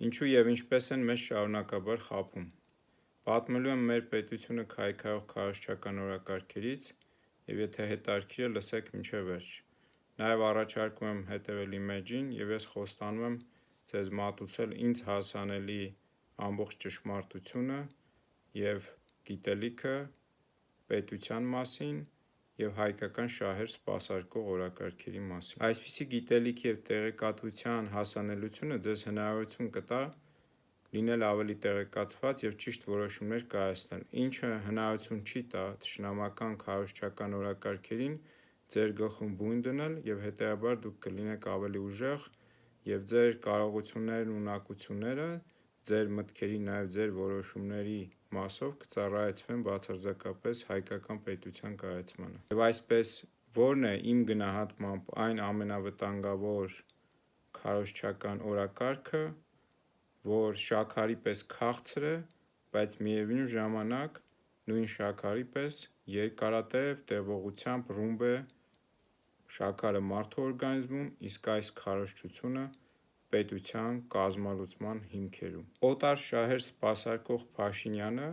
Ինչու և ինչպես են մեզ շարունակաբար խաբում։ Պատմելու եմ մեր պետությունը քայքայող քարոզչական օրակարգերից և եթե հետաքրքիր է լսեք մինչև վերջ։ Նաև առաջարկում եմ հետևել իմ էջին և ես խոստանում եմ ձեզ մատուցել ինձ հասանելի ամբողջ ճշմարտությունը և գիտելիքը պետության մասին և հայկական շահեր սպասարկող օրակարգերի մասին։ Այսպիսի գիտելիքի և տեղեկատվության հասանելիությունը ձեզ հնարավորություն կտա լինել ավելի տեղեկացված և ճիշտ որոշումներ կայացնել, ինչը հնարավորություն չի տա թշնամական քարոզչական օրակարգերին ձեր գլխում բույն դնել և հետևաբար դուք կլինեք ավելի ուժեղ և ձեր կարողություններն ու ունակությունները ձեր մտքերի նաև ձեր որոշումների մասով կծառայեցվեն բացարձակապես հայկական պետության կայացմանը։ Եվ այսպես ո՞րն է իմ գնահատմամբ այն ամենավտանգավոր քարոզչական օրակարգը, որ շաքարի պես քաղցր է, բայց միևնույն ժամանակ նույն շաքարի պես երկարատև տևողությամբ ռումբ է շաքարը մարդու օրգանիզմում, իսկ այս քարոզչությունը պետության կազմալուծման հիմքերում։ Օտար շահեր սպասարկող Փաշինյանը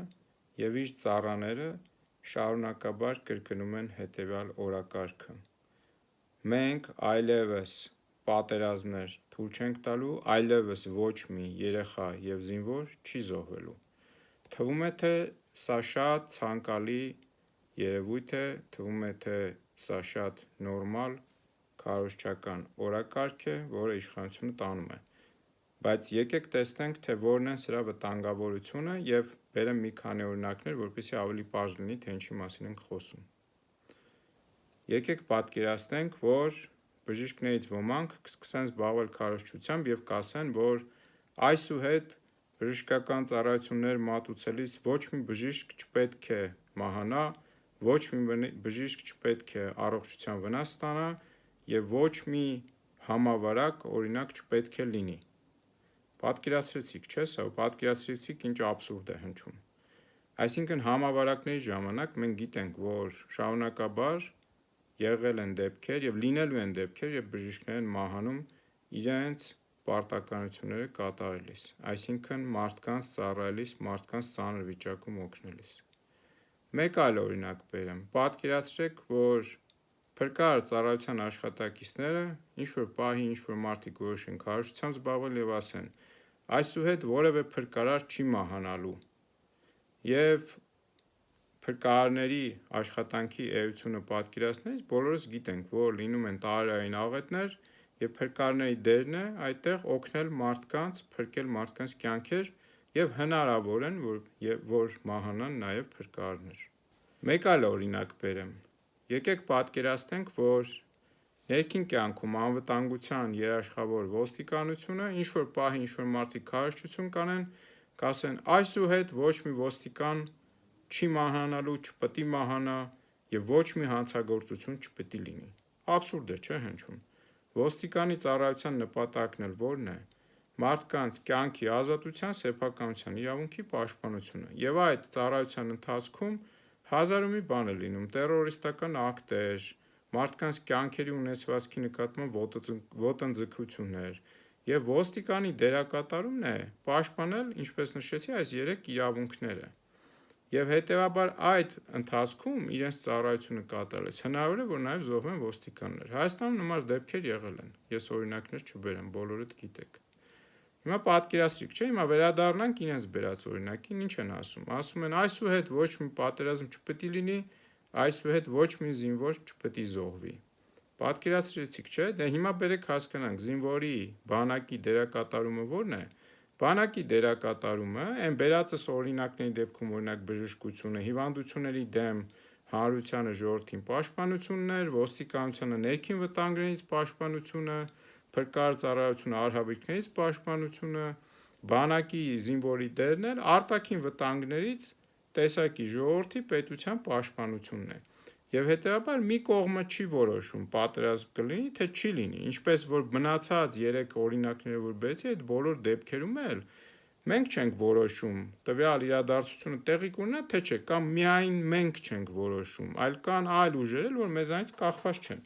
և իր ծառաները շարունակաբար կրկնում են հետևյալ օրակարգը. մենք այլևս պատերազմներ թույլ չենք տալու, այլևս ոչ մի երեխա և զինվոր չի զոհվելու։ Թվում է, թե սա շատ ցանկալի երևույթ է, թվում է, թե սա շատ նորմալ քարոզչական օրակարգ է, որը իշխանությունը տանում է, բայց եկեք տեսնենք, թե որն է սրա վտանգավորությունը և բերեմ մի քանի օրինակներ, որպեսզի ավելի պարզ լինի, թե ինչի մասին ենք խոսում։ Եկեք պատկերացնենք, որ բժիշկներից ոմանք կսկսեն զբաղվել քարոզչությամբ և կասեն, որ այսուհետ բժշկական ծառայություններ մատուցելիս ոչ մի բժիշկ չպետք է մահանա, ոչ մի բժիշկ չպետք է առողջության վնաս ստանա և ոչ մի համավարակ օրինակ չպետք է լինի։ Պատկերացրեցիք, չէ՞, սա պատկերացրեցիք ինչ աբսուրդ է հնչում։ Այսինքն համավարակների ժամանակ մենք գիտենք, որ շարունակաբար եղել են դեպքեր և լինելու են դեպքեր, երբ բժիշկներ են մահանում իրենց պարտականությունները կատարելիս, այսինքն մարդկանց ծառայելիս, մարդկանց ծանր վիճակում օգնելիս։ Մեկ այլ օրինակ բերեմ, պատկերացրեք, որ փրկարար ծառայության աշխատակիցները ինչ-որ պահի ինչ-որ մարդիկ որոշեն քարոզչությամբ զբաղվել և ասեն. այսուհետ որևէ փրկարար չի մահանալու և փրկարարների աշխատանքի էությունը պատկերացնելիս բոլորս գիտենք, որ լինում են տարերային աղետներ և փրկարարների դերն է այդտեղ օգնել մարդկանց, փրկել մարդկանց կյանքեր և հնարավոր է, որ մահանան նաև փրկարարներ։ Մեկ այլ օրինակ բերեմ, եկեք պատկերացնենք, որ ներքին կյանքում անվտանգության երաշխավոր ոստիկանությունը ինչ-որ պահի ինչ-որ մարդիկ քարոզչություն կանեն, կասեն այսուհետ ոչ մի ոստիկան չի մահանալու, չպիտի մահանա և ոչ մի հանցագործություն չպիտի լինի։ Աբսուրդ է, չէ՞ հնչում։ Ոստիկանի ծառայության նպատակն էլ ո՞րն է։ Մարդկանց կյանքի, ազատության, սեփականության իրավունքի պաշտպանությունը և այդ ծառայության ընթացքում հազար ու մի բան է լինում, տերորիստական ակտեր, մարդկանց կյանքերի ու ունեցվածքի նկատմամբ ոտնձգություններ և ոստիկանի դերակատարումն է պաշտպանել, ինչպես նշեցի, այս երեք իրավունքները և հետևաբար այդ ընթացքում իրենց ծառայությունը կատարելիս հնարավոր է, որ նաև զոհվեն ոստիկաններ։ Հայաստանում նման դեպքեր եղել են, ես օրինակներ չբերեմ, բոլորդ գիտեք։ Հիմա պատկերացրիք, չէ՞, հիմա վերադառնանք իրենց բերած օրինակին, ինչ են ասում։ Ասում են այսուհետ ոչ մի պատերազմ չպիտի լինի, այսուհետ ոչ մի զինվոր չպիտի զոհվի։ Պատկերացրեցիք, չէ՞։ Դե հիմա բերեք հասկանանք զինվորի բանակի դերակատարումը ո՞րն է։ Բանակի դերակատարումը այն բերածս օրինակների դեպքում օրինակ բժշկությունը, հիվանդությունների դեմ հանրությանը, ժողովրդին պաշտպանությունն էր, ոստիկանությանը ներքին վտանգներից պաշտպանությունը, փրկարար ծառայությունը արհավիրքներից պաշտպանությունը, բանակի զինվորի դերն էլ արտաքին վտանգներից տեսակի ժողովրդի պետության պաշտպանությունն է։ Եվ հետևաբար մի կողմը չի որոշում պատերազմ կլինի, թե չի լինի, ինչպես որ մնացած երեք օրինակները, որ բերեցի, այդ բոլոր դեպքերում էլ մենք չենք որոշում տվյալ իրադարձությունը տեղի կունենա, թե չէ, կամ միայն մենք չենք որոշում, այլ կան այլ ուժեր էլ, որ մեզանից կախված չեն։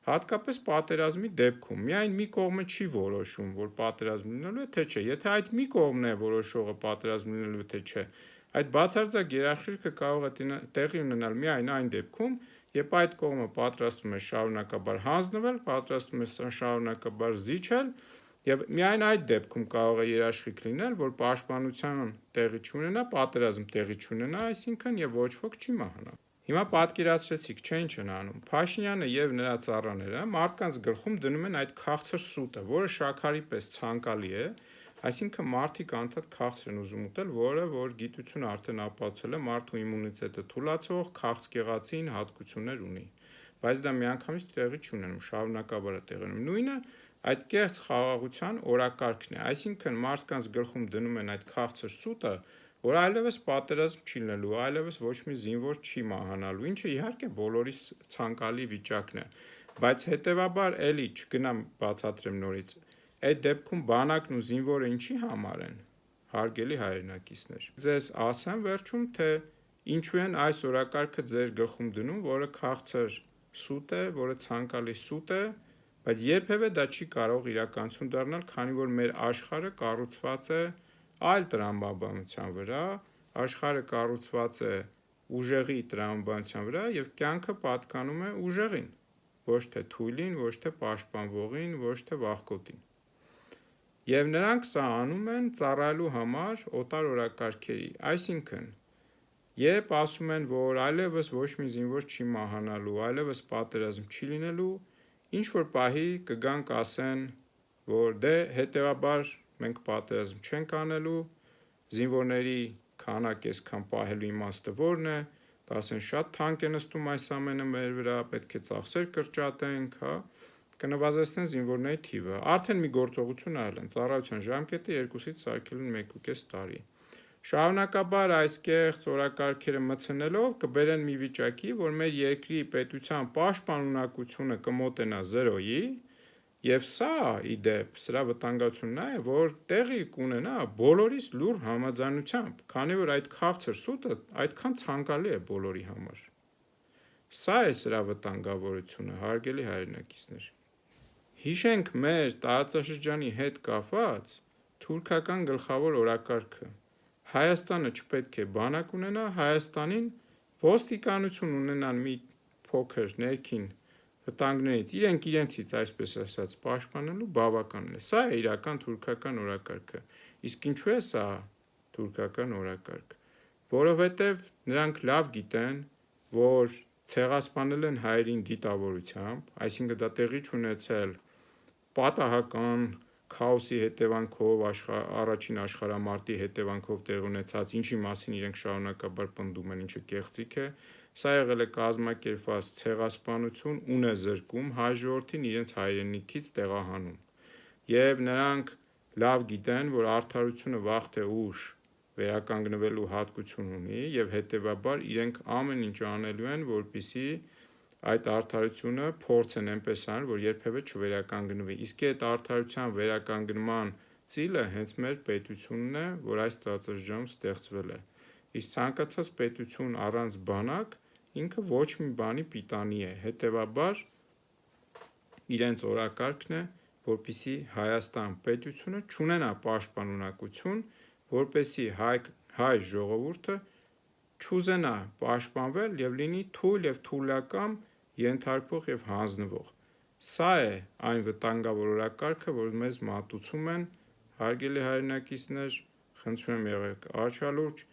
Հատկապես պատերազմի դեպքում միայն մի կողմը չի որոշում, որ պատերազմ լինելու է թե չէ։ Եթե այդ մի կողմն է որոշողը պատերազմ լինելու թե չէ, այդ բացարձակ երաշխիքը կարող է տեղի ունենալ միայն այն դեպքում, երբ այդ կողմը պատրաստվում է շարունակաբար հանձնվել, պատրաստվում է շարունակաբար զիջել, եւ միայն այդ դեպքում կարող է երաշխիք լինել, որ պաշտպանության տեղի չունենա, պատերազմ տեղի չունենա, այսինքն եւ ոչ ոք չի մահանա։ Հիմա պատկերացրեցիք, չէ՞ ինչ են անում։ Փաշինյանը եւ նրա ծառաները մարդկանց գլխում դնում են այդ քաղցր սուտը, որը շաքարի պես ցանկալի է, այսինքն մարդիկ անդադ քաղցր են ուզում ուտել, որը որ գիտությունը արդեն ապացուցել է մարդու իմունիտետը թուլացող քաղցկեղածին հատկություններ ունի, բայց դա միանգամից տեղի չունենում, շարունակաբար է տեղի ունենում։ Նույնը այդ կեղծ խաղաղության օրակարգն է, այսինքն մարդկանց գլխում դնում են այդ քաղցր սուտը, որ այլևս պատերազմ չի լինելու, այլևս ոչ մի զինվոր չի մահանալու, ինչը իհարկե բոլորիս ցանկալի վիճակն է, բայց հետևաբար էլի չգնամ բացատրեմ նորից, այդ դեպքում բանակն ու զինվորը ինչի համար են, հարգելի հայրենակիցներ։ Ձեզ ասեմ վերջում, թե ինչու են այս օրակարգը ձեր գլխում դնում, որը քաղցր սուտ է, որը ցանկալի սուտ է, բայց երբևէ դա չի կարող իրականություն դառնալ, քանի որ մեր աշխարհը կառուցված է այլ տրամաբանության վրա, աշխարհը կառուցված է ուժեղի տրամաբանության վրա եւ կյանքը պատկանում է ուժեղին, ոչ թե թույլին, ոչ թե պաշտպանվողին, ոչ թե վախկոտին։ Եվ նրանք սա անում են ծառայելու համար օտար օրակարգերի, այսինքն երբ ասում են, որ այլևս ոչ մի զինվոր չի մահանալու, այլևս պատերազմ չի լինելու, ինչ որ պահի կգան կասեն, որ դե հետևաբար մենք պատերազմ չենք անելու, զինվորների քանակ այսքան պահելու իմաստը որն է, կասեն շատ թանկ է նստում այս ամենը մեր վրա, պետք է ծախսեր կրճատենք, հա, կնվազեցնեն զինվորների թիվը, արդեն մի գործողություն արել են, ծառայության ժամկետը 2-ից սարքել են 1.5 տարի։ Շարունակաբար այս կեղծ օրակարգերը մտցնելով կբերեն մի վիճակի, որ մեր երկրի պետության պաշտպանունակությունը կմոտենա 0-ի, եւ սա ի դեպ սրա վտանգությունն է, որ տեղի կունենա բոլորիս լուր համաձայնությամբ, քանի որ այդ քաղցր սուտը այդքան ցանկալի է բոլորի համար։ Սա է սրա վտանգավորությունը, հարգելի հայրենակիցներ։ Հիշենք մեր տարածաշրջանի հետ կապված թուրքական գլխավոր օրակարգը։ Հայաստանը չպետք է բանակ ունենա, Հայաստանին ոստիկանություն ունենան մի փոքր ներքին վտանգներից, իրենք իրենցից այսպես ասած պաշտպանելու բավականն է։ Սա է իրական թուրքական օրակարգը։ Իսկ ինչու է սա թուրքական օրակարգ։ Որովհետև նրանք լավ գիտեն, որ ցեղասպանել են հայերին դիտավորությամբ, այսինքն դա տեղի չունեցել պատահական քաոսի հետևանքով, առաջին աշխարհամարտի հետևանքով տեղ ունեցած, ինչի մասին իրենք շարունակաբար պնդում են, ինչը կեղծիք է, սա եղել է կազմակերպված ցեղասպանություն, ուն է զրկում հայ ժողովրդին իրենց հայրենիքից տեղահանում։ Եվ նրանք լավ գիտեն, որ արդարությունը վաղ թե ուշ վերականգնվելու հատկություն ունի եւ հետեւաբար իրենք ամեն ինչ անելու են, որպեսզի այդ արդարությունը փորձեն այնպես անել, որ երբևէ չվերականգնվի։ Իսկ այդ արդարության վերականգնման ծիլը հենց մեր պետությունն է, որ այս տարածաշրջանում ստեղծվել է։ Իսկ ցանկացած պետություն առանց բանակ ինքը ոչ մի բանի պիտանի է։ Հետևաբար իրենց օրակարգն է, որպեսզի Հայաստան պետությունը չունենա պաշտպանունակություն, որպեսզի հայ ժողովուրդը չուզենա պաշտպանվել եւ լինի թույլ եւ թուլակամ ենթարկվող եւ հանձնվող։ Սա է այն վտանգավոր օրակարգը, որ մեզ մատուցում են, հարգելի հայրենակիցներ, խնդրում եմ եղեք արջալուրջ